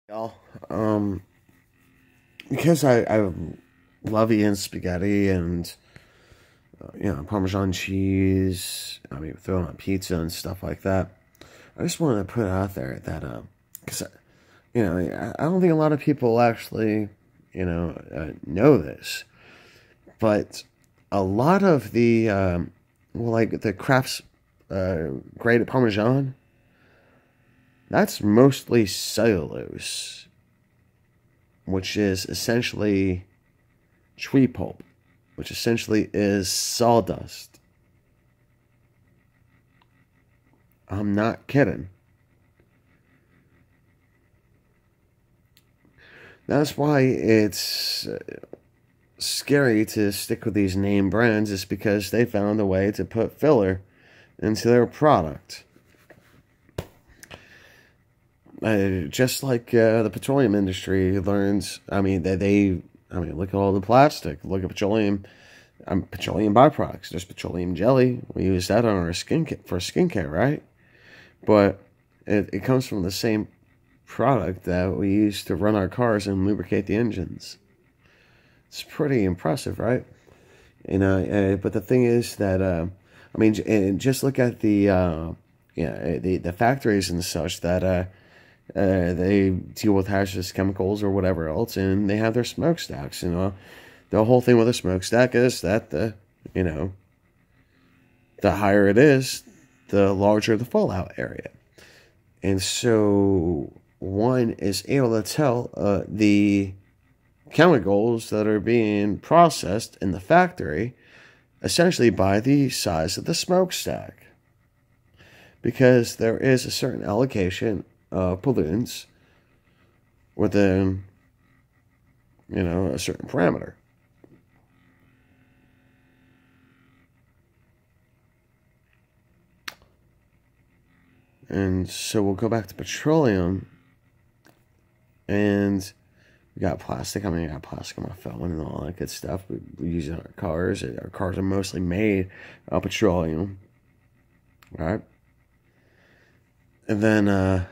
Y'all, because I love eating spaghetti and Parmesan cheese. I mean, throwing on pizza and stuff like that. I just wanted to put out there that because I don't think a lot of people actually know this, but a lot of the like the Kraft's grated Parmesan, that's mostly cellulose, which is essentially tree pulp, which essentially is sawdust. I'm not kidding. That's why it's scary to stick with these name brands, is because they found a way to put filler into their product. Just like the petroleum industry learns, look at all the plastic. Look at petroleum byproducts. There's petroleum jelly. We use that on our skincare, right? But it comes from the same product that we use to run our cars and lubricate the engines. It's pretty impressive, right? But the thing is that just look at the factories and such that they deal with hazardous chemicals or whatever else, and they have their smokestacks. The whole thing with a smokestack is that the higher it is, the larger the fallout area, and so one is able to tell the chemicals that are being processed in the factory essentially by the size of the smokestack, because there is a certain allocation pollutants within a certain parameter. And so we'll go back to petroleum, and we got plastic. I got plastic on my phone and all that good stuff. We use it in our cars. Our cars are mostly made of petroleum, right? And then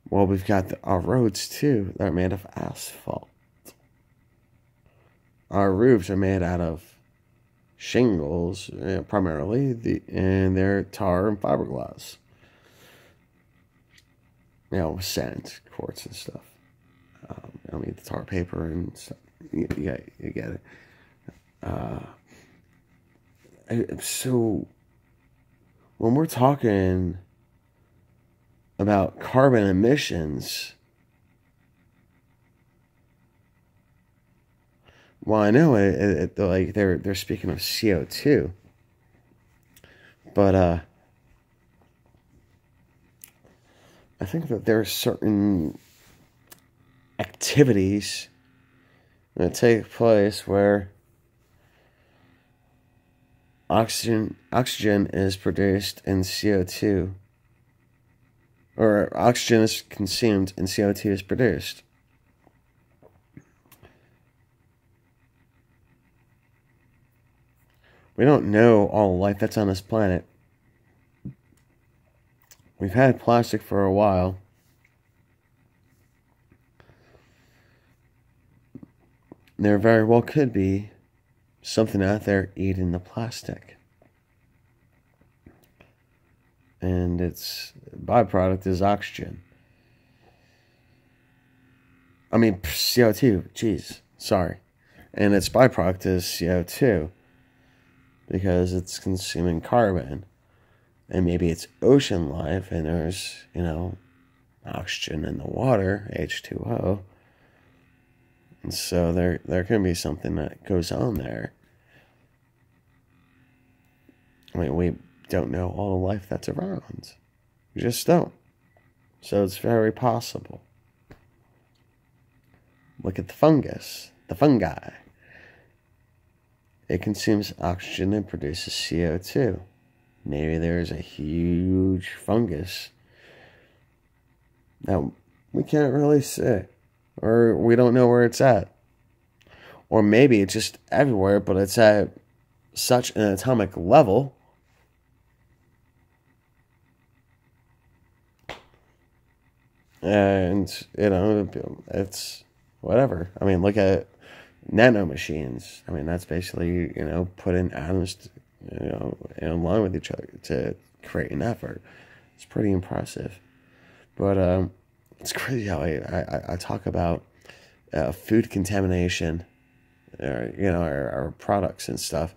we've got our roads too. They're made of asphalt. Our roofs are made out of shingles, primarily, and they're tar and fiberglass. With sand, quartz, and stuff. The tar paper and stuff. You get it. So when we're talking about carbon emissions, well, I know like they're speaking of CO2, but I think that there are certain activities that take place where oxygen is produced in CO2. Or oxygen is consumed and CO2 is produced. We don't know all the life that's on this planet. We've had plastic for a while. There very well could be something out there eating the plastic. And its byproduct is oxygen. CO2. Jeez, sorry. And its byproduct is CO2, because it's consuming carbon. And maybe it's ocean life, and there's, oxygen in the water, H2O. And so there can be something that goes on there. We don't know all the life that's around. We just don't. So it's very possible. Look at the fungi. It consumes oxygen and produces CO2. Maybe there's a huge fungus that we can't really see, or we don't know where it's at. Or maybe it's just everywhere, but it's at such an atomic level And, it's whatever. I mean, look at nano machines. I mean, that's basically, putting atoms, in line with each other to create an effort. It's pretty impressive. But it's crazy how I talk about food contamination, our products and stuff,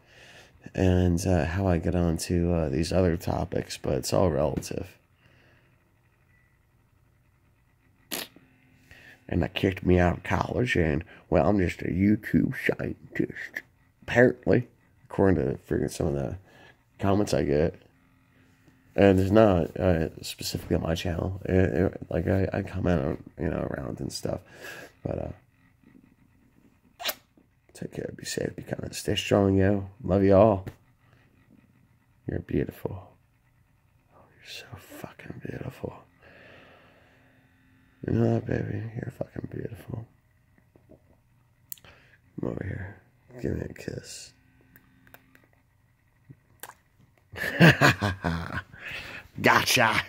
and how I get onto these other topics, but it's all relative. And they kicked me out of college, and, well, I'm just a YouTube scientist, apparently, according to freaking some of the comments I get. And it's not specifically on my channel. Like, I comment on, around and stuff. But, take care, be safe, be kind, stay strong, yo. Love you all. You're beautiful. Oh, you're so fucking beautiful. You know that, baby? You're fucking beautiful. Come over here. Give me a kiss. Gotcha.